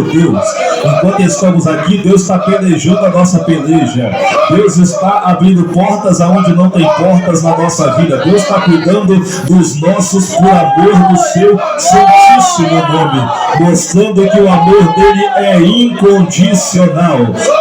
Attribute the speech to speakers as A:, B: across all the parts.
A: Deus, enquanto estamos aqui, Deus está pelejando a nossa peleja. Deus está abrindo portas aonde não tem portas na nossa vida. Deus está cuidando dos nossos por amor do seu santíssimo nome, mostrando que o amor dele é incondicional.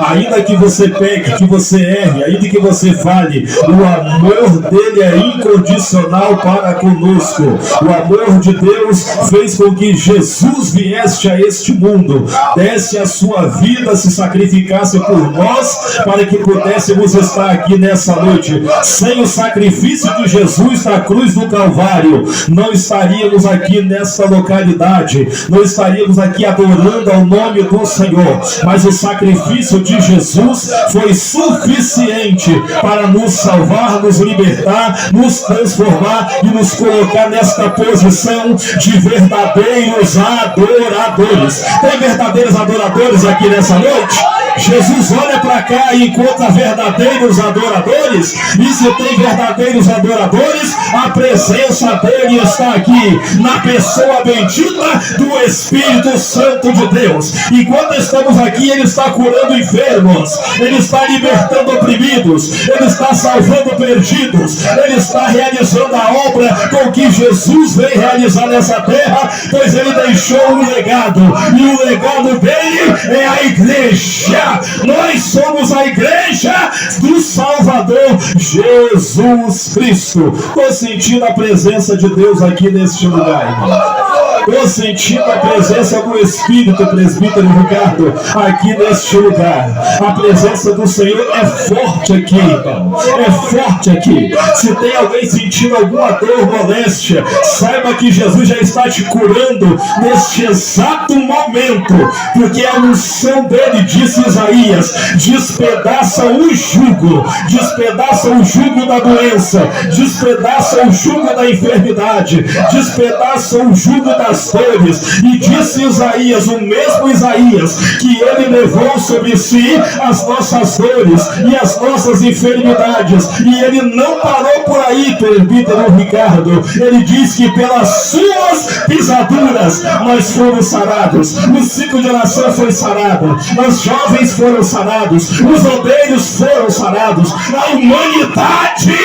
A: Ainda que você peque, que você erre, ainda que você falhe, o amor dele é incondicional para conosco. O amor de Deus fez com que Jesus viesse a este mundo, desse a sua vida, se sacrificasse por nós, para que pudéssemos estar aqui nessa noite. Sem o sacrifício de Jesus na cruz do Calvário, não estaríamos aqui nessa localidade, não estaríamos aqui adorando ao nome do Senhor. Mas o sacrifício de Jesus foi suficiente para nos salvar, nos libertar, nos transformar e nos colocar nesta posição de verdadeiros adoradores. Tem verdadeiros adoradores aqui nessa noite? Jesus olha para cá e encontra verdadeiros adoradores. E se tem verdadeiros adoradores, a presença dele está aqui, na pessoa bendita do Espírito Santo de Deus. E quando estamos aqui, ele está curando enfermos, ele está libertando oprimidos, ele está salvando perdidos, ele está realizando a obra com que Jesus veio realizar nessa terra, pois ele deixou um legado, e o legado dele é a igreja. Nós somos a igreja do Salvador Jesus Cristo. Estou sentindo a presença de Deus aqui neste lugar. Estou sentindo a presença do Espírito, presbítero Ricardo, aqui neste lugar. A presença do Senhor é forte aqui, irmão. É forte aqui. Se tem alguém sentindo alguma dor, moléstia, saiba que Jesus já está te curando neste exato momento, porque a unção dele, disse Isaías, despedaça o jugo da doença, despedaça o jugo da enfermidade, despedaça o jugo das dores. E disse Isaías, o mesmo Isaías, que ele levou sobre si as nossas dores e as nossas enfermidades. E ele não parou por aí, presbítero Ricardo. Ele diz que pelas suas pisaduras nós fomos sarados. O ciclo de oração foi sarado, os jovens foram sarados, os obreiros foram sarados, a humanidade,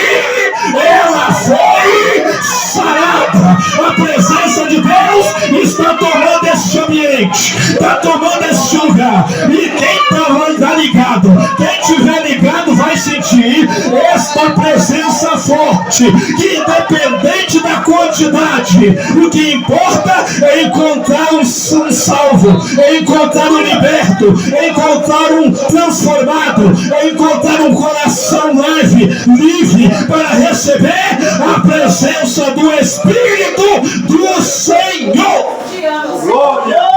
A: ela foi sarada. A presença de Deus está tomando este ambiente, está tomando este lugar. E quem está ligado, quem estiver ligado vai sentir esta presença forte, que independente da quantidade, o que importa é encontrar um salvo, é encontrar um liberto, é encontrar um transformado, é encontrar um coração leve, livre, para receber a presença do Espírito do Senhor.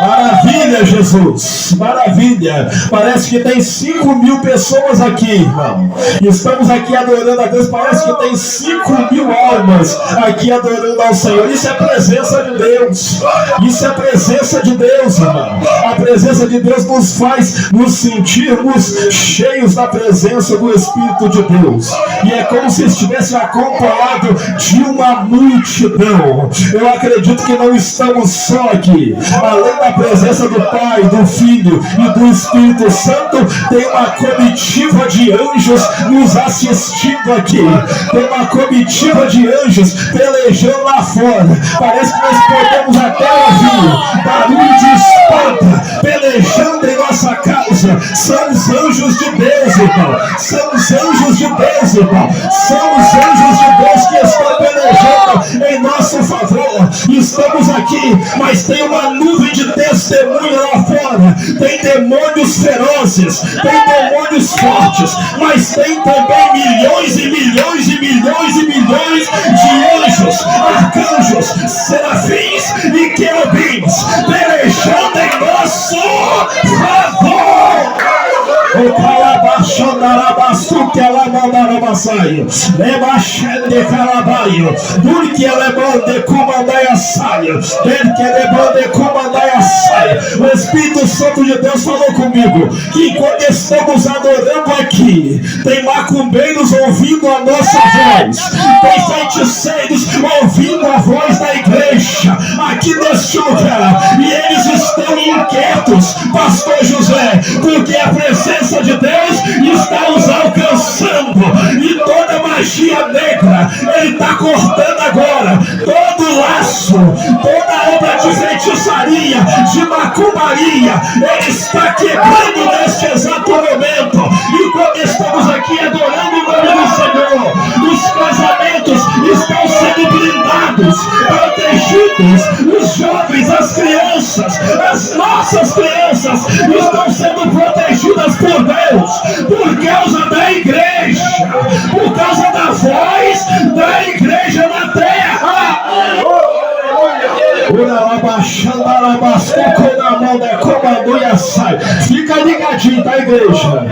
A: Maravilha, Jesus, maravilha. Parece que tem 5.000 pessoas aqui, irmão. Estamos aqui adorando a Deus. Parece que tem 5.000 almas aqui adorando ao Senhor. Isso é presença de Deus. Isso é presença de Deus, irmão. A presença de Deus nos faz nos sentirmos cheios da presença do Espírito de Deus. E é como se estivesse acompanhado de uma multidão. Eu acredito que não estamos só aqui. Além da presença do Pai, do Filho e do Espírito Santo, tem uma comitiva de anjos nos assistindo aqui. Tem uma comitiva de anjos pelejando lá fora. Parece que nós podemos até ouvir barulho de espada pelejando em nossa causa. São os anjos de Deus, irmão. São os anjos de Deus, irmão. São os anjos de Deus que estão pelejando em nosso favor. Estamos aqui, mas tem uma nuvem de testemunha lá fora. Tem demônios ferozes, tem demônios fortes, mas tem também milhões e milhões e milhões e milhões de anjos, arcanjos, serafins e querubins pelejando em nosso favor. O calabaço da labaçu que ela mandará passaio, lebaxende calabaio, porque ela é bom de comandar saio, porque ela é bom de comandar saio. O Espírito Santo de Deus falou comigo que enquanto estamos adorando aqui, tem macumbeiros ouvindo a nossa voz, tem feiticeiros ouvindo a voz da igreja aqui neste lugar, e eles estão inquietos pastor José? Porque a presença de Deus está os alcançando, e toda magia negra Ele está cortando agora, todo laço, toda obra de feitiçaria, de macumbaria, Ele está quebrando neste exato momento. E quando estamos aqui adorando o nome do Senhor, os casamentos estão sendo blindados, protegidos, os jovens, as crianças, as nossas crianças estão sendo protegidas por Deus, por causa da igreja, por causa da voz da igreja na terra. Fica ligadinho, tá, igreja?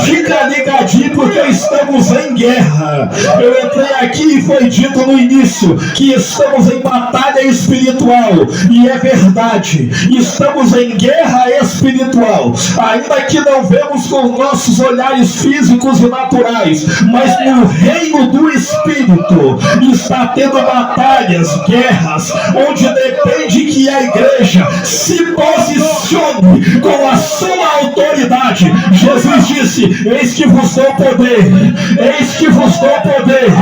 A: Fica ligadinho, porque estamos em guerra. Eu entrei aqui e foi dito no início que estamos em batalha espiritual, e é verdade, estamos em guerra espiritual, ainda que não vemos com nossos olhares físicos e naturais, mas no reino do Espírito está tendo batalhas, guerras, onde depende que a igreja se posicione com a sua autoridade. Jesus disse: eis que vos dou poder, eis que vos dou poder,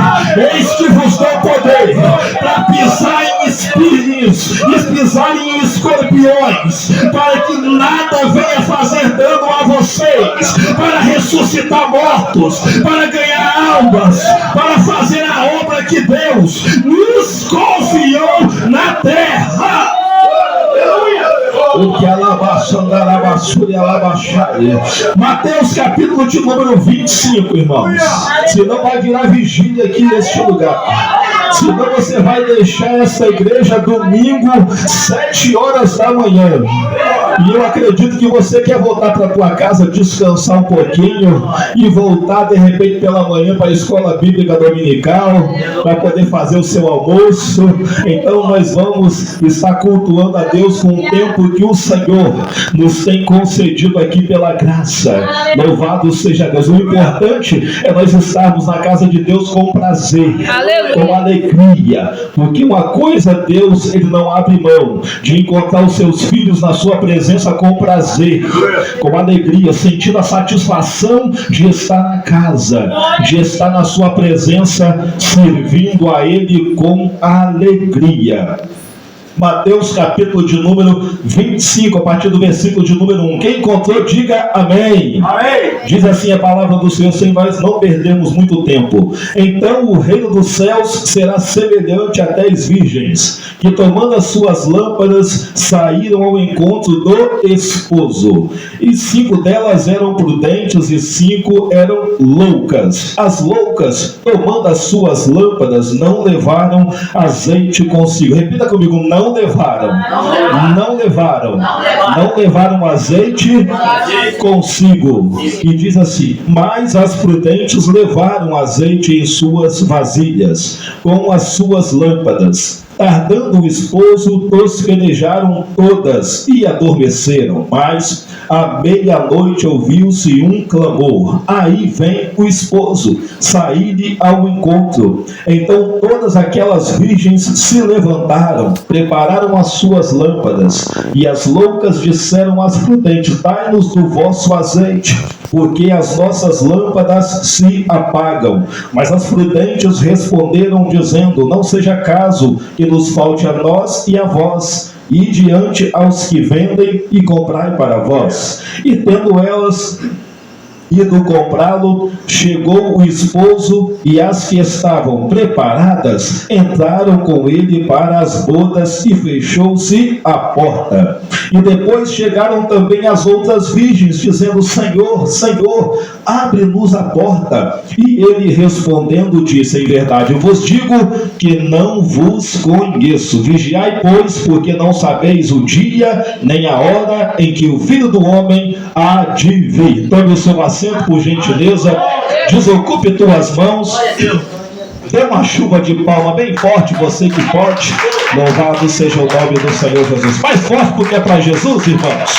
A: eis que vos dou poder para pisar em espinhos e pisar em escorpiões, para que nada venha fazer dano a vocês, para ressuscitar mortos, para ganhar almas, para fazer a obra que Deus nos confiou na terra. O que Mateus capítulo de número 25, irmãos. Senão vai virar vigília aqui neste lugar. Senão você vai deixar essa igreja domingo 7 horas da manhã. E eu acredito que você quer voltar para a tua casa, descansar um pouquinho e voltar de repente pela manhã para a escola bíblica dominical, para poder fazer o seu almoço. Então nós vamos estar cultuando a Deus com o tempo que o Senhor nos tem concedido aqui pela graça. Louvado seja Deus. O importante é nós estarmos na casa de Deus com prazer, com alegria, porque uma coisa Deus, Ele não abre mão de encontrar os seus filhos na sua presença com prazer, com alegria, sentindo a satisfação de estar na casa, de estar na sua presença, servindo a Ele com alegria. Mateus capítulo de número 25, a partir do versículo de número 1. Quem encontrou, diga amém. Amém. Diz assim a palavra do Senhor, sem nós não perdermos muito tempo. Então o reino dos céus será semelhante a 10 virgens, que tomando as suas lâmpadas, saíram ao encontro do esposo. E 5 delas eram prudentes e 5 eram loucas. As loucas, tomando as suas lâmpadas, não levaram azeite consigo. Repita comigo: não levaram azeite consigo. E diz assim: mas as prudentes levaram azeite em suas vasilhas, com as suas lâmpadas. Tardando o esposo, tosquenejaram todas e adormeceram. Mas à meia-noite ouviu-se um clamor: aí vem o esposo, saí-lhe ao encontro. Então todas aquelas virgens se levantaram, prepararam as suas lâmpadas. E as loucas disseram às prudentes: dai-nos do vosso azeite, porque as nossas lâmpadas se apagam. Mas as prudentes responderam, dizendo: não seja caso que nos falte a nós e a vós, e diante aos que vendem e comprai para vós. E tendo elas ido comprá-lo, chegou o esposo, e as que estavam preparadas entraram com ele para as bodas, e fechou-se a porta. E depois chegaram também as outras virgens, dizendo: Senhor, Senhor, abre-nos a porta. E ele respondendo disse: em verdade eu vos digo que não vos conheço. Vigiai, pois, porque não sabeis o dia nem a hora em que o Filho do Homem há de vir. Tome o seu assento, por gentileza. Desocupe tuas mãos. Dê uma chuva de palma bem forte, você que pode. Louvado seja o nome do Senhor Jesus. Mais forte, porque é para Jesus, irmãos.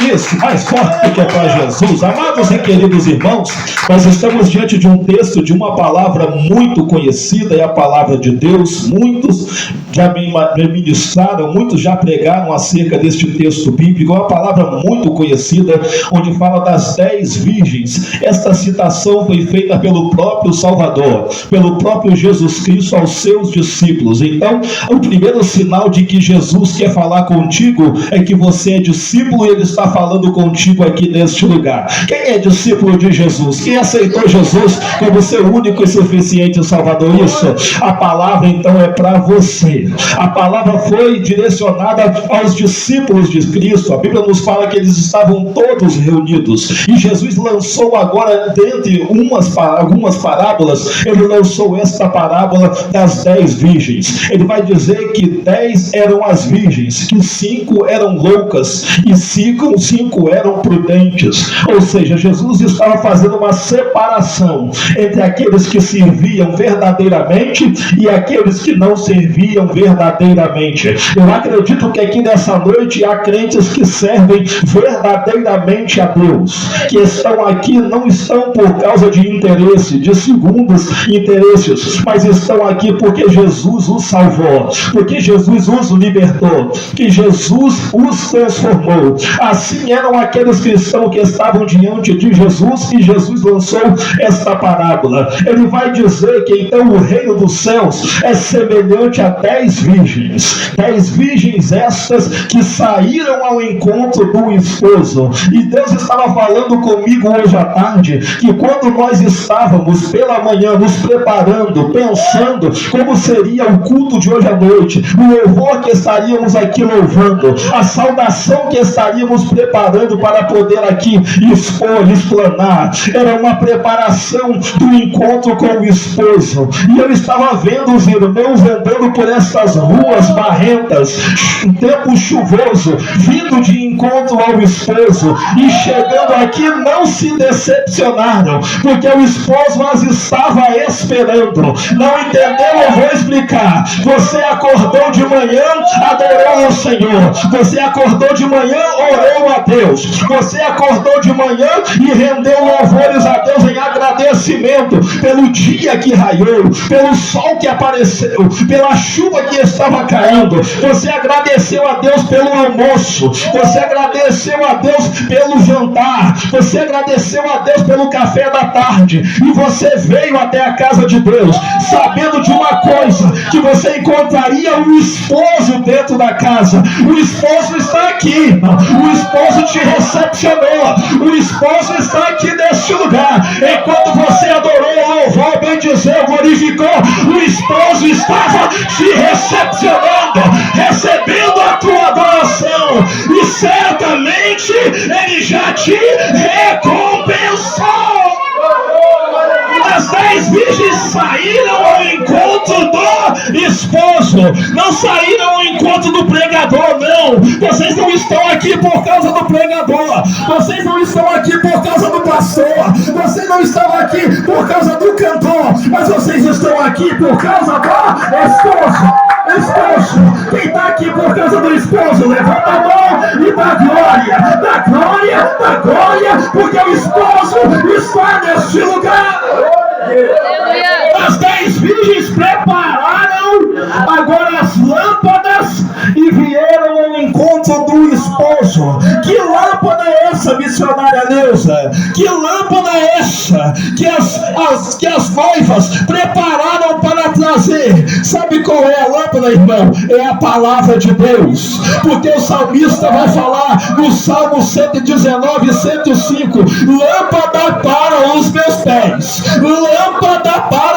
A: Isso, mais forte do que para Jesus. Amados e queridos irmãos, nós estamos diante de um texto, de uma palavra muito conhecida, é a palavra de Deus. Muitos já me ministraram, muitos já pregaram acerca deste texto bíblico. É uma palavra muito conhecida, onde fala das 10 virgens. Esta citação foi feita pelo próprio Salvador, pelo próprio Jesus Cristo aos seus discípulos. Então, o primeiro sinal de que Jesus quer falar contigo é que você é discípulo e Ele está falando contigo aqui neste lugar. Quem é discípulo de Jesus? Quem aceitou Jesus como seu único e suficiente Salvador? Isso, a palavra então é para você. A palavra foi direcionada aos discípulos de Cristo. A Bíblia nos fala que eles estavam todos reunidos, e Jesus lançou agora, dentre algumas parábolas, ele lançou esta parábola das 10 virgens. Ele vai dizer que 10 eram as virgens, que 5 eram loucas e 5 eram prudentes. Ou seja, Jesus estava fazendo uma separação entre aqueles que serviam verdadeiramente e aqueles que não serviam verdadeiramente. Eu acredito que aqui nessa noite há crentes que servem verdadeiramente a Deus, que estão aqui, não estão por causa de interesse, de segundos interesses, mas estão aqui porque Jesus os salvou, porque Jesus os libertou, que Jesus os transformou. Assim eram aqueles cristãos que estavam diante de Jesus, e Jesus lançou esta parábola. Ele vai dizer que então o reino dos céus é semelhante a 10 virgens. 10 virgens estas que saíram ao encontro do esposo. E Deus estava falando comigo hoje à tarde, que quando nós estávamos pela manhã nos preparando, pensando como seria o culto de hoje à noite, o louvor que estaríamos aqui louvando, a saudação que estaríamos preparando para poder aqui explanar, era uma preparação do encontro com o esposo. E eu estava vendo os irmãos andando por essas ruas barrentas, em tempo chuvoso, vindo de encontro ao esposo, e chegando aqui não se decepcionaram, porque o esposo as estava esperando. Não entendeu? Eu vou explicar. Você acordou de manhã, adorou ao Senhor. Você acordou de manhã, orou a Deus. Você acordou de manhã e rendeu louvores a Deus em agradecimento pelo dia que raiou, pelo sol que apareceu, pela chuva que estava caindo. Você agradeceu a Deus pelo almoço. Você agradeceu a Deus pelo jantar. Você agradeceu a Deus pelo café da tarde. E você veio até a casa de Deus sabendo de uma coisa, que você encontraria um esposo dentro da casa. O esposo está aqui. O esposo te recepcionou. O esposo está aqui neste lugar. Enquanto você adorou, louvou, bendizeu, glorificou, o esposo estava te recepcionando, recebendo a tua adoração, e certamente ele já te recompensou. As 10 virgens saíram ao encontro do esposo, não saíram ao encontro do pregador, não. Vocês não estão aqui por causa do pregador, vocês não estão aqui por causa do pastor, vocês não estão aqui por causa do cantor, mas vocês estão aqui por causa do esposo. Esposo, quem está aqui por causa do esposo, levanta a mão e dá glória, dá glória, dá glória, porque o esposo está neste lugar. As 10 virgens prepararam agora as lâmpadas e vieram ao encontro do esposo. Que lâmpada é essa, missionária Neuza? Que lâmpada é essa que as noivas prepararam para trazer? Sabe qual é a lâmpada, irmão? É a palavra de Deus. Porque o salmista vai falar no Salmo 119, 105: lâmpada para os meus pés, lâmpada para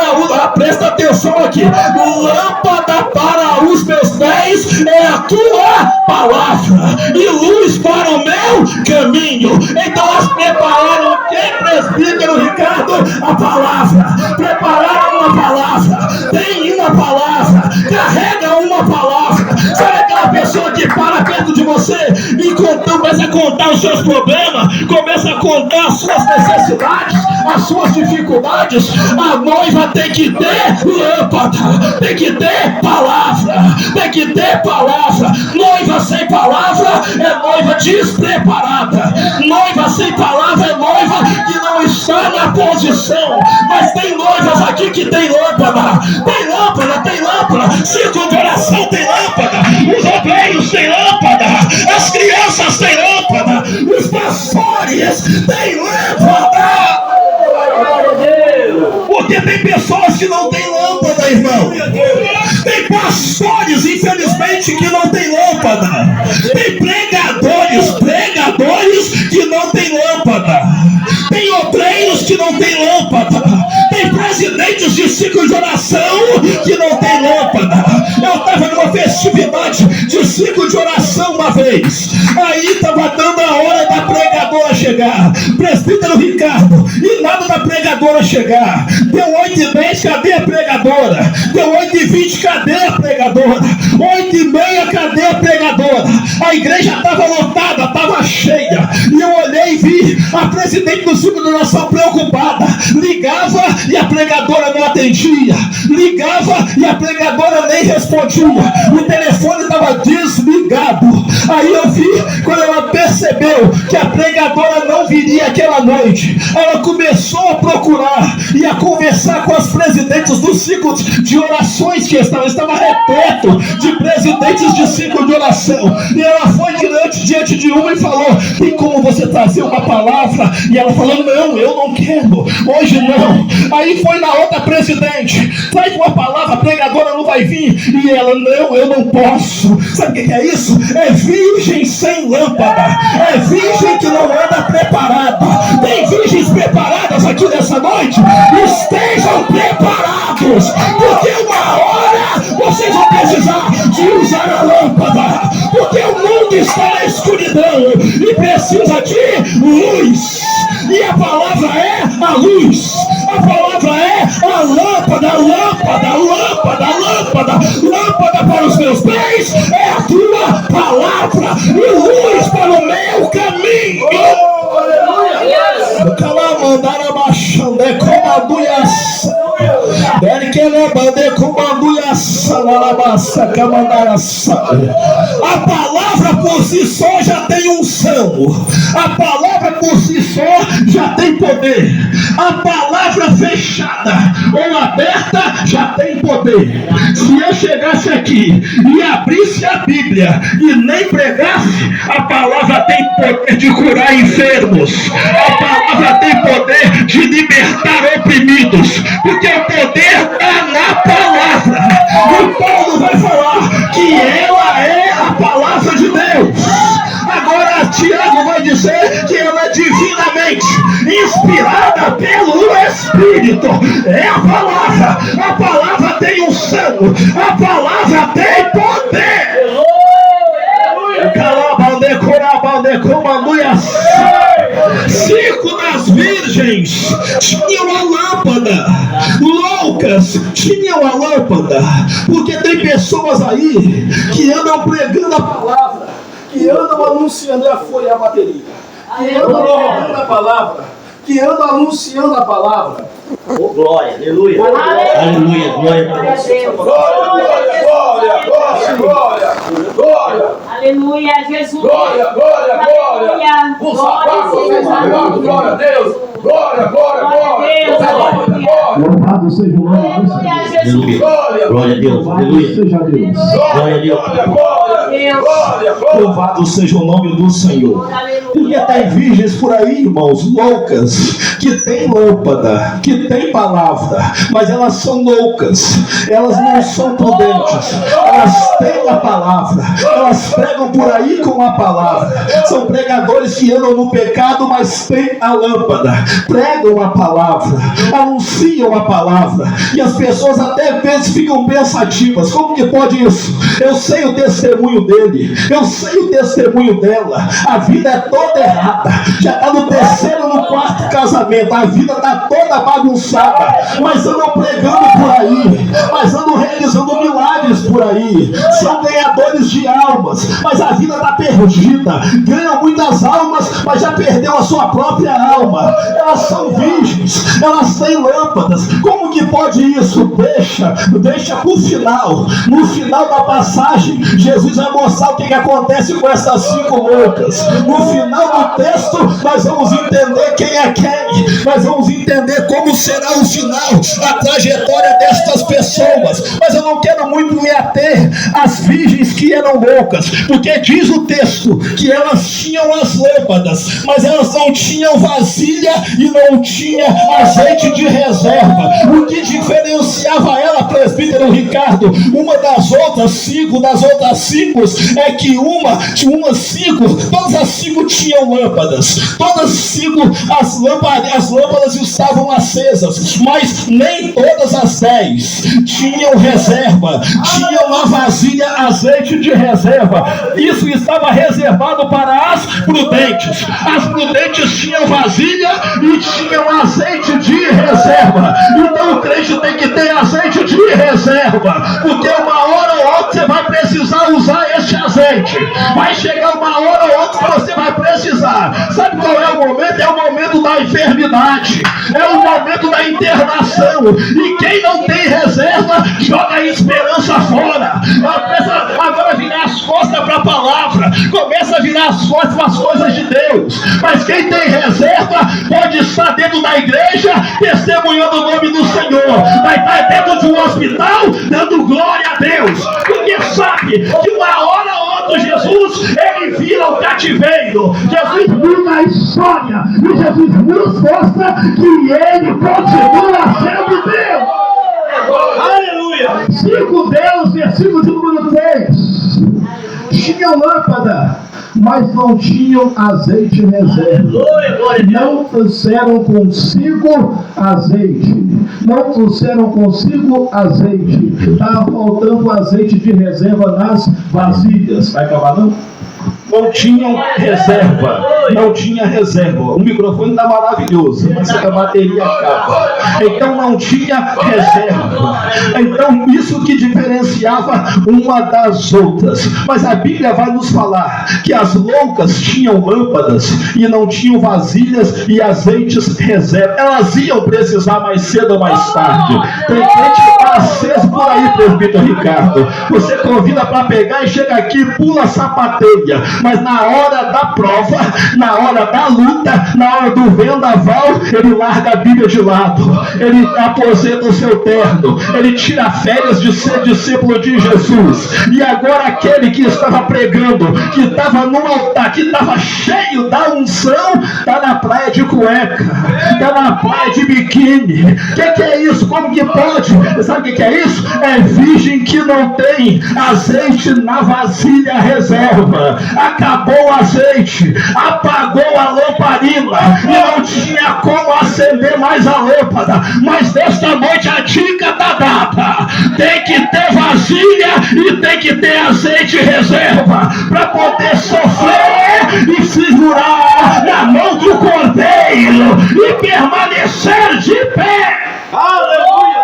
A: presta atenção aqui, lâmpada para os meus pés é a tua palavra e luz para o meu caminho. Então elas prepararam, quem, presbítero Ricardo? A palavra. Prepararam uma palavra, tem uma palavra, carrega uma palavra. Sabe aquela pessoa que para perto de você e com Começa a contar os seus problemas, começa a contar as suas necessidades, as suas dificuldades. A noiva tem que ter lâmpada, tem que ter palavra, tem que ter palavra. Noiva sem palavra é noiva despreparada. Noiva sem palavra é noiva que não está na posição. Mas tem noivas aqui que tem lâmpada. Tem lâmpada, tem lâmpada. Círculo de oração tem lâmpada. Os obreiros têm lâmpada. As crianças têm lâmpada. Os pastores têm lâmpada. Porque tem pessoas que não têm lâmpada, irmão. Tem pastores, infelizmente, que não têm lâmpada. Tem pregadores que não têm lâmpada. Tem obreiros que não têm lâmpada. Tem presidentes de ciclo de oração que não têm lâmpada. Eu estava numa festividade de ciclo de oração uma vez. Aí estava dando a hora da pregadora chegar. Presbítero Ricardo, e nada da pregadora chegar. Deu 8h10, cadê a pregadora? Deu 8h20, cadê a pregadora? 8h30, cadê a pregadora? A igreja estava lotada, estava cheia. E eu olhei e vi a presidente do ciclo de oração preocupada. Ligava e a pregadora não atendia. Ligava e a pregadora nem respondia. O telefone estava desligado. Aí eu vi, quando ela percebeu que a pregadora não viria aquela noite, ela começou a procurar e a conversar com as presidentes dos ciclos de orações que estava repleto de presidentes de ciclo de oração. E ela foi diante de uma e falou: tem como você trazer uma palavra? E ela falou: não, eu não quero, hoje não. Aí foi na outra presidente: traz uma palavra, a pregadora não vai vir. E ela: não, eu não posso. Sabe o que é isso? É virgem sem lâmpada, é virgem que não anda preparada. Tem virgens preparadas aqui nessa noite? Estejam preparados, porque uma hora vocês vão precisar de usar a lâmpada, porque o mundo está na escuridão e precisa de luz. E a palavra é a luz. A palavra é a lâmpada, lâmpada, lâmpada, lâmpada. Lâmpada para os meus pés é a tua palavra e luz para o meu caminho. A palavra por si só já tem unção. A palavra por si só já tem poder. A palavra fechada ou aberta já tem poder. Se eu chegasse aqui e abrisse a Bíblia e nem pregasse, a palavra tem poder de curar enfermos. A palavra tem poder de libertar oprimidos, porque o poder está na palavra. E Paulo vai falar que ela é a palavra de Deus. Agora Tiago vai dizer que ela é divinamente inspirada pelo Espírito. É a palavra. A palavra tem unção. A palavra tem poder. Cinco das virgens tinham a lâmpada. Loucas tinham a lâmpada. Porque tem pessoas aí que andam pregando a palavra, que andam anunciando a folha e a bateria, que andam pregando a palavra, que andam anunciando a palavra.
B: Oh, glória, aleluia. Aleluia, glória a Deus.
C: Glória, glória, glória, glória.
D: Aleluia, Jesus.
C: Glória, glória, glória. Glória a Deus. Glória, glória, glória.
A: Louvado seja o nome do Senhor.
B: Glória a Deus, aleluia.
A: Seja Deus.
B: Glória a Deus.
A: Louvado seja o nome do Senhor. Porque tem virgens por aí, irmãos, loucas, que tem lâmpada, que tem palavra, mas elas são loucas, elas não são prudentes, elas têm a palavra, elas pregam por aí com a palavra. São pregadores que andam no pecado, mas têm a lâmpada, pregam a palavra, anunciam a palavra, e as pessoas até às vezes ficam pensativas: como que pode isso? Eu sei o testemunho dele, eu sei o testemunho dela. A vida é toda errada, já está no terceiro, no quarto casamento, a vida está toda bagunçada, mas andam pregando por aí, mas andam realizando milagres por aí, são ganhadores de almas, mas a vida está perdida, ganham muitas almas, mas já perdeu a sua própria alma. Elas são virgens, elas têm lâmpadas. Como que pode isso? Deixa pro final. No final da passagem, Jesus vai mostrar o que acontece com essas 5 loucas. No final do texto, nós vamos entender quem é quem, nós vamos entender como será o final, a trajetória destas pessoas. Mas eu não quero muito me ater às virgens que eram loucas, porque diz o texto que elas tinham as lâmpadas, mas elas não tinham vasilha e não tinha azeite de reserva. O que diferenciava ela, presbítero Ricardo, uma das outras 5, é que umas 5, todas as 5 tinham lâmpadas, todas 5 as lâmpadas estavam acesas, mas nem todas as 10 tinham reserva, tinham a vasilha, azeite de reserva. Isso estava reservado para as prudentes. As prudentes tinham vasilha e tinham azeite de reserva. Então o crente tem que ter azeite de reserva, porque uma hora ou outra você vai precisar usar este azeite. Vai chegar uma hora ou outra que você vai precisar. Sabe qual é o momento? É o momento da enfermidade, é o momento da internação. E quem não tem reserva joga a esperança fora. Agora virar as costas para a palavra, começa a virar as costas para as coisas de Deus. Mas quem tem reserva pode estar dentro da igreja testemunhando o nome do Senhor, vai estar dentro de um hospital dando glória a Deus, porque sabe que uma hora ou outra Jesus, ele vira o cativeiro. Jesus muda a história e Jesus nos mostra que ele continua sendo Deus. Aleluia. 5 Deus, versículo de número 3. Tinham lâmpada, mas não tinham azeite reserva. Não trouxeram consigo azeite. Estava faltando azeite de reserva nas vasilhas. Vai acabar não? Não tinham reserva. O microfone está maravilhoso, mas a bateria acaba. Então não tinha reserva. Então isso que diferenciava uma das outras. Mas a Bíblia vai nos falar que as loucas tinham lâmpadas e não tinham vasilhas e azeites reserva. Elas iam precisar mais cedo ou mais tarde. Tem gente que está aceso por aí, presbítero Ricardo. Você convida para pegar e chega aqui, pula a sapateia. Mas na hora da prova, na hora da luta, na hora do vendaval, ele larga a Bíblia de lado, ele aposenta o seu terno, ele tira férias de ser discípulo de Jesus. E agora aquele que estava pregando, que estava no altar, que estava cheio da unção, está na praia de cueca, está na praia de biquíni. O que é isso? Como que pode? Sabe o que é isso? É virgem que não tem azeite na vasilha reserva. Acabou o azeite, apagou a lamparina e não tinha como acender mais a lâmpada. Mas nesta noite a dica está dada: tem que ter vasilha e tem que ter azeite reserva para poder sofrer e segurar na mão do Cordeiro e permanecer de pé. Aleluia!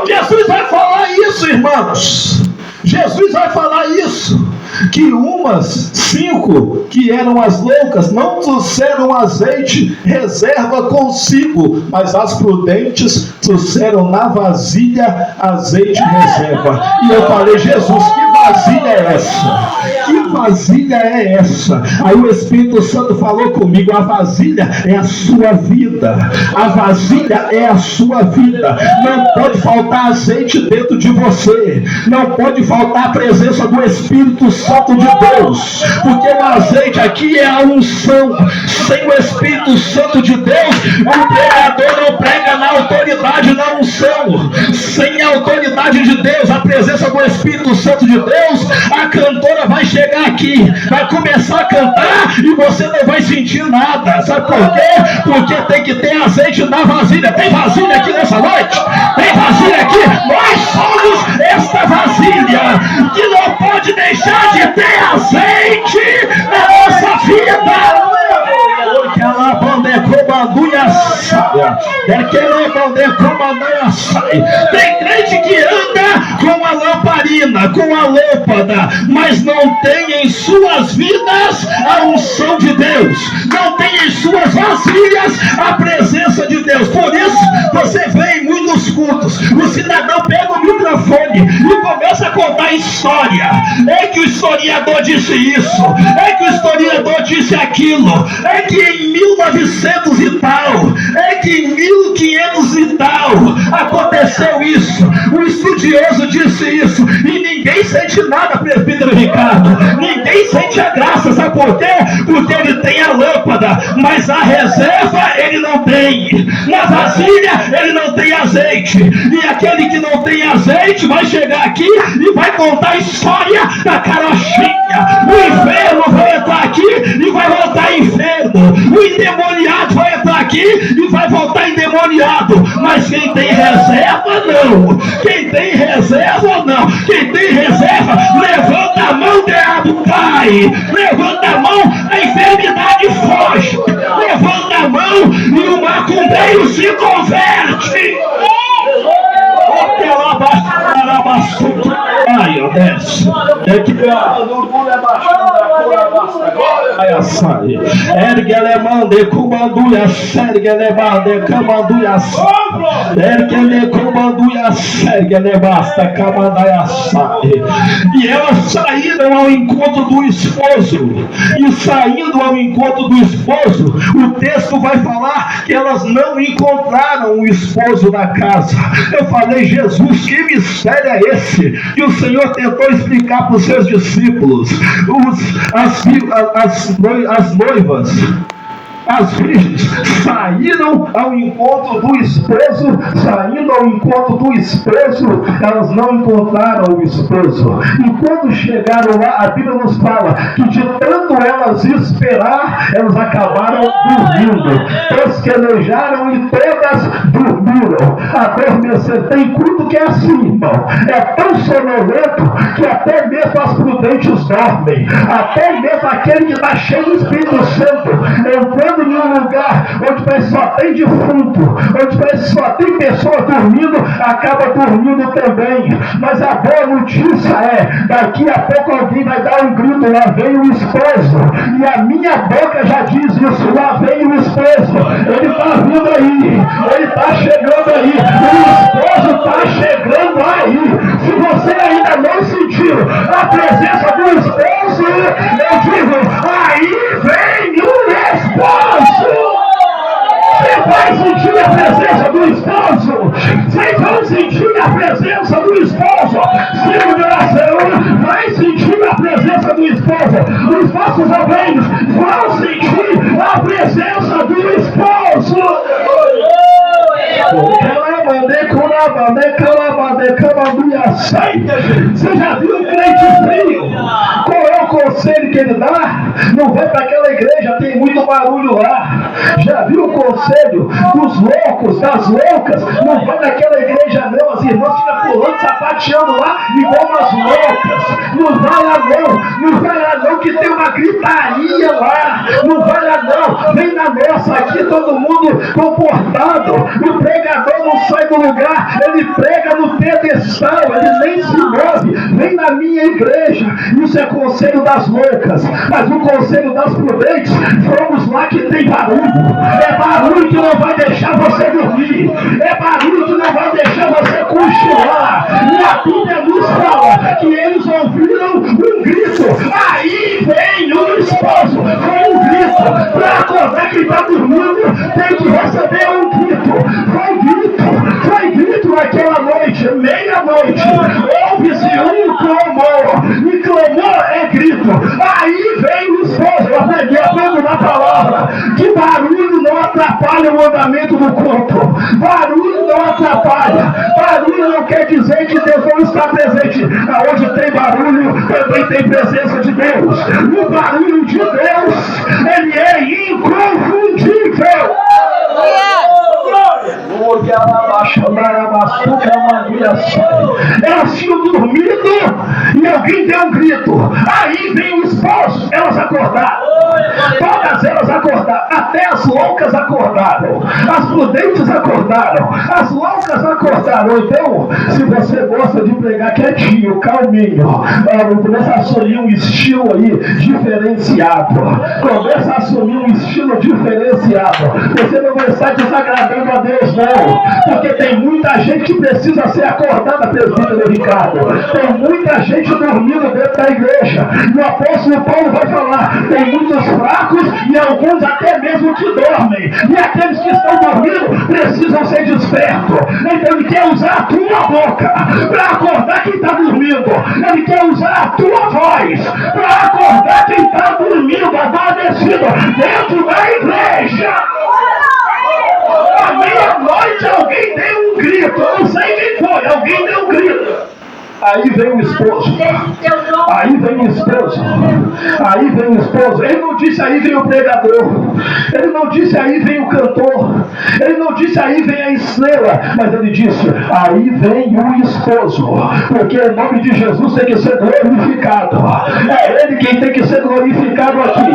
A: Jesus vai falar isso, irmãos. Jesus vai falar isso, que umas 5 que eram as loucas não trouxeram azeite reserva consigo, mas as prudentes trouxeram na vasilha azeite reserva. E eu falei: Jesus, que vasilha é essa? Que vasilha é essa? Aí o Espírito Santo falou comigo: a vasilha é a sua vida. A vasilha é a sua vida. Não pode faltar azeite dentro de você. Não pode faltar a presença do Espírito Santo de Deus, porque o azeite aqui é a unção. Sem o Espírito Santo de Deus, o pregador não prega na autoridade da unção. Sem a autoridade de Deus, a presença do Espírito Santo de Deus, a cantora vai chegar aqui, vai começar a cantar e você não vai sentir nada. Sabe por quê? Porque tem que ter azeite na vasilha. Tem vasilha aqui nessa noite? Tem vasilha aqui? Nós somos esta vasilha que não
D: pode deixar de ter azeite na nossa vida. Porque ela bandeira comanduia saia. Tem crente que anda com a lamparina, com a lâmpada, mas não tem em suas vidas a unção de Deus, não tem em suas vasilhas a presença de Deus. Por isso você vê em muitos cultos, o cidadão pega o microfone e começa a contar história. É que o historiador disse isso, é que o historiador disse aquilo, é que em 1900 e tal, é que em 1500 e tal aconteceu isso, o estudioso disse isso, e ninguém sente nada, presbítero Ricardo, ninguém sente a graça. Sabe por quê? Porque ele tem a lâmpada, mas a reserva ele não tem, na vasilha ele não tem azeite, e aquele que não tem azeite vai chegar aqui e vai contar a história da carochinha. O inferno vai entrar aqui e vai voltar inferno, o endemoniado vai entrar aqui e vai voltar endemoniado. Mas quem tem reserva não, quem tem reserva não, quem tem reserva levanta a mão, diabo cai, levanta a mão, a enfermidade foge, levanta a mão e o macumbeiro se converte. Ai, ó, desce. Ergue alemão de comanduia, sergue alemão de comanduia, ergue ele comanduia, sergue alemasta, camandaia sai. E elas saíram ao encontro do esposo, e saindo ao encontro do esposo, o texto vai falar que elas não encontraram o esposo na casa. Eu falei, Jesus, que mistério é esse? E o Senhor tentou explicar para os seus discípulos. As noivas, as virgens, saíram ao encontro do esposo, saindo ao encontro do esposo, elas não encontraram o esposo. E quando chegaram lá, a Bíblia nos fala que de tanto elas esperar, elas acabaram dormindo, pesquenejaram e todas dormiram, adormeceram. Tem culto que é assim, irmão, é tão sonolento que até mesmo as prudentes dormem, até mesmo aquele que está cheio do Espírito Santo, entrando em um lugar onde só tem defunto, onde só tem pessoa dormindo, acaba dormindo também. Mas a boa notícia é, daqui a pouco alguém vai dar um grito, lá vem o esposo, e a minha boca já diz isso, lá vem o esposo, ele está vindo aí, ele está chegando aí, o esposo está chegando aí. Se você ainda não sentiu a presença do esposo, eu digo, aí vem o esposo. Você vai sentir a presença do esposo. Vocês vão sentir a presença do esposo. Filho de oração, vai sentir a presença do esposo. Os nossos obreiros vão sentir a presença do esposo. Você já viu um crente frio? Qual é o conselho que ele dá? Não vai para aquela igreja, tem muito barulho lá. Já viu o conselho dos loucos, das loucas? Não vai naquela igreja não, as irmãs ficam pulando, sapateando lá igual umas loucas. Não vai lá não, não vai lá não, que tem uma gritaria lá. Não vai lá não, vem na nossa aqui, todo mundo comportado. O pregador não sai do lugar, ele prega no pedestal, ele nem se move. Vem na minha igreja. Isso é conselho das loucas. Mas o conselho das prudentes, vamos lá que tem barulho. É barulho que não vai deixar você dormir, é barulho que não vai deixar você cochilar. E a Bíblia nos fala que eles ouviram um grito. Aí vem o esposo com um grito. Para acordar quem está dormindo, tem que receber um grito. Foi grito naquela noite, meia-noite. Ouve-se um clamor, e clamor é grito. Aí vem o esposo. Eu aprendi a tudo na palavra que barulho não atrapalha o andamento do corpo. Barulho não atrapalha. Barulho não quer dizer que Deus não está presente. Aonde tem barulho, também tem presença de Deus. O barulho de Deus, ele é inconfundível. Elas tinham dormido e alguém deu um grito. Aí vem o esposo. Elas acordaram. Todas elas acordaram. Até as loucas acordaram. As prudentes acordaram. As loucas acordaram. Então, se você gosta de pregar quietinho, calminho, começa a assumir um estilo aí diferenciado. Começa a assumir um estilo diferenciado. Você não vai estar desagradando a Deus, não. Porque tem muita gente que precisa ser acordada, presbítero Ricardo. Tem muita gente dormindo dentro da igreja. E o apóstolo Paulo vai falar: tem muitos fracos e alguns até mesmo que dormem. E aqueles que estão dormindo precisam ser despertos. Então ele quer usar a tua boca para acordar quem está dormindo. Ele quer usar a tua voz para acordar quem está dormindo, adormecido dentro da igreja. À meia-noite alguém deu um grito. Eu não sei quem foi, alguém deu um grito. Aí vem o esposo. Aí vem o esposo. Aí vem o esposo. Ele não disse aí vem o pregador. Ele não disse aí vem o cantor. Ele não disse aí vem a estrela. Mas ele disse aí vem o esposo. Porque o nome de Jesus tem que ser glorificado. É ele quem tem que ser glorificado aqui.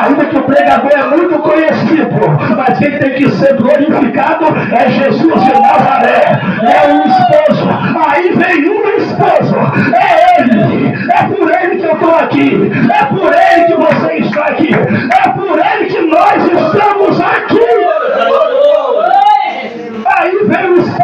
D: Ainda que o pregador é muito conhecido, mas quem tem que ser glorificado é Jesus de Nazaré. É o esposo. Aí vem o esposo. É ele, é por ele que eu estou aqui, é por ele que você está aqui, é por ele que nós estamos aqui. Aí vem o esposo.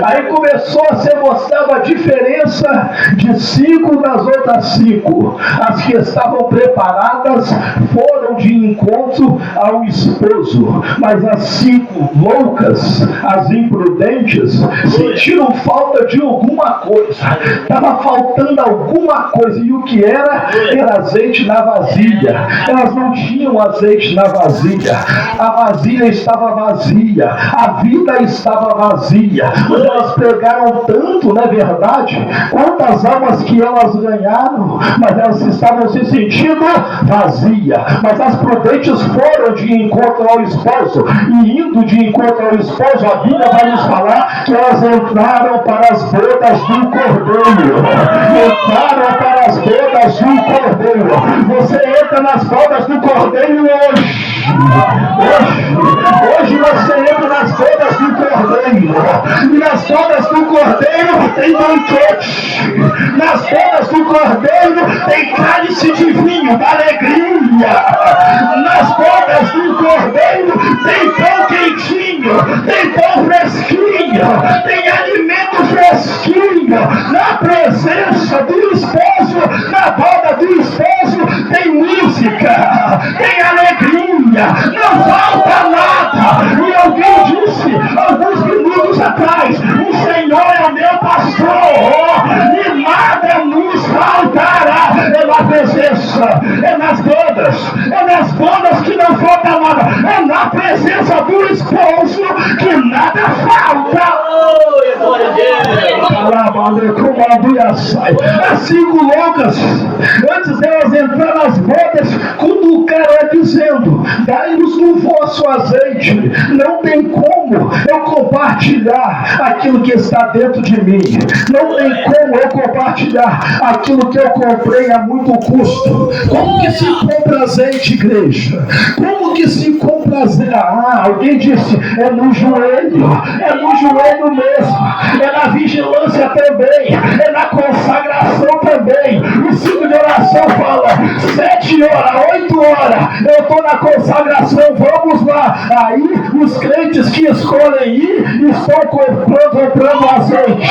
D: Aí começou a ser mostrada a diferença de 5 das outras 5. As que estavam preparadas foram de encontro ao esposo, mas as 5 loucas, as imprudentes, sentiram falta de alguma coisa. Estava faltando alguma coisa. E o que era? Era azeite na vasilha. Elas não tinham azeite na vasilha. A vasilha estava vazia. A vida estava vazia. Mas elas pregaram tanto, não é verdade? Quantas almas que elas ganharam, mas elas estavam se sentindo vazias. Mas as prudentes foram de encontro ao esposo. E indo de encontro ao esposo, a Bíblia vai nos falar que elas entraram para as bodas do Cordeiro. Entraram para as bodas do Cordeiro. Você entra nas bodas do Cordeiro hoje. Hoje você entra nas bodas do Cordeiro. E nas bodas do Cordeiro tem banquete. Nas bodas do Cordeiro tem cálice de vinho da alegria. Nas bodas do Cordeiro tem pão quentinho, tem pão fresquinho, tem alimento fresquinho. Na presença do esposo, na boda do esposo, tem música, tem alegria. Não falta nada. E alguém disse, alguns minutos atrás, o Senhor é o meu pastor e nada nos faltará. É na presença, é nas bodas que não falta nada. É na presença do esposo que nada falta. As 5 loucas, antes delas entrar nas bodas, cutucaram dizendo: dai-nos do vosso azeite. Não tem como eu compartilhar aquilo que está dentro de mim. Não tem como eu compartilhar aquilo que eu comprei a muito custo. Como que se compra azeite, igreja? Como que se compra azeite? Alguém disse, é no joelho mesmo, é na vigilância também, é na consagração também. O ciclo de oração fala 7 horas, 8 horas, eu estou na consagração, vamos lá. Aí os crentes que escolhem ir estão comprando azeite,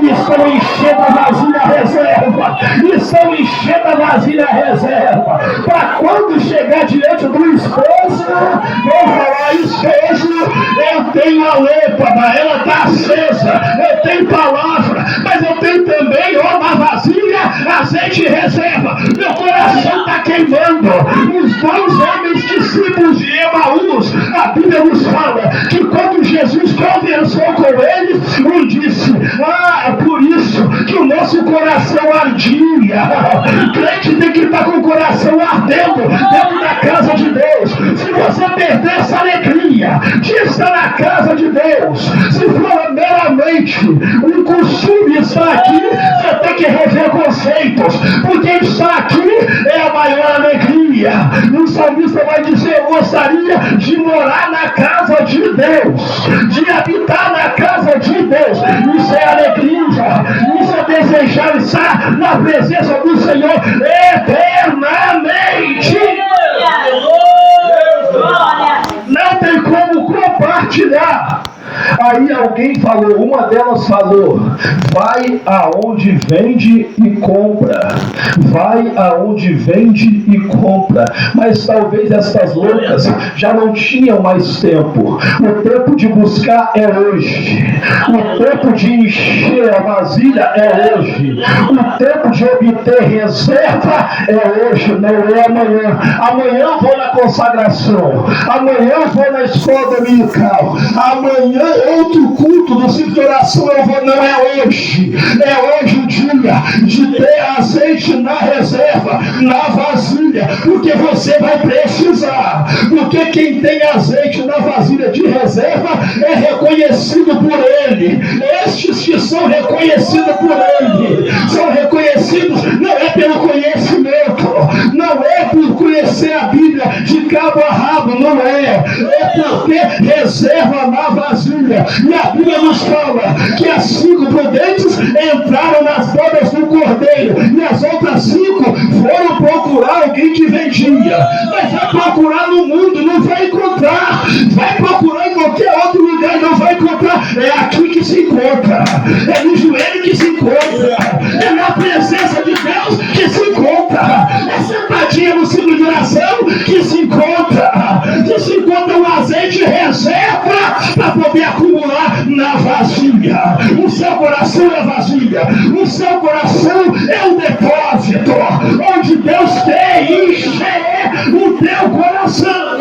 D: estão enchendo a vasilha reserva, para quando chegar diante do esposo, vão falar: esposo, eu tenho a lâmpada, ela está acesa, eu tenho palavra, mas eu tenho também, na vasilha, azeite reserva, meu coração está queimando. Os 2 homens discípulos de Emaús, a Bíblia nos fala que quando Jesus conversou com eles, um disse: é por isso que o nosso coração ardia. O crente tem que estar com o coração ardendo dentro da casa de Deus. Se você perder essa alegria de estar na casa de Deus, se for meramente um costume estar aqui, você tem que rever conceitos, porque estar aqui é a maior alegria. O salmista vai dizer: eu gostaria de morar na casa de Deus, de habitar na casa de Deus. Isso é alegria, isso é desejar estar na presença do Senhor eternamente. Não tem como compartilhar. Aí alguém falou, uma delas falou: vai aonde vende e compra. Vai aonde vende e compra. Mas talvez essas loucas já não tinham mais tempo. O tempo de buscar é hoje. O tempo de encher a vasilha é hoje. O tempo de obter reserva é hoje, não é amanhã. Amanhã eu vou na consagração. Amanhã eu vou na escola dominical. Amanhã outro culto do ciclo de oração eu vou. Não é hoje. É hoje o dia de ter azeite na reserva, na vasilha, porque você vai precisar. Porque quem tem azeite na vasilha de reserva é reconhecido por Ele. Estes que são reconhecidos por Ele são reconhecidos não é pelo conhecimento, não é por conhecer a Bíblia de cabo a rabo, não é. É por ter reserva na vasilha. E a Bíblia nos fala que as 5 prudentes entraram nas bodas do Cordeiro e as outras 5 foram procurar alguém que vendia. Mas vai procurar no mundo, não vai encontrar. Vai procurar em qualquer outro lugar, não vai encontrar. É aqui que se encontra. É no joelho que se encontra. É na presença de Deus que se encontra. É sentadinha no ciclo de oração que se encontra. Que se encontra um azeite reserva para poder acumular na vasilha. O seu coração é vasilha. O seu coração é um depósito onde Deus quer encher o teu coração.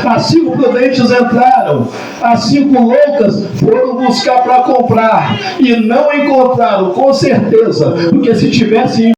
D: As 5 prudentes entraram, as 5 loucas foram buscar para comprar e não encontraram, com certeza, porque se tivessem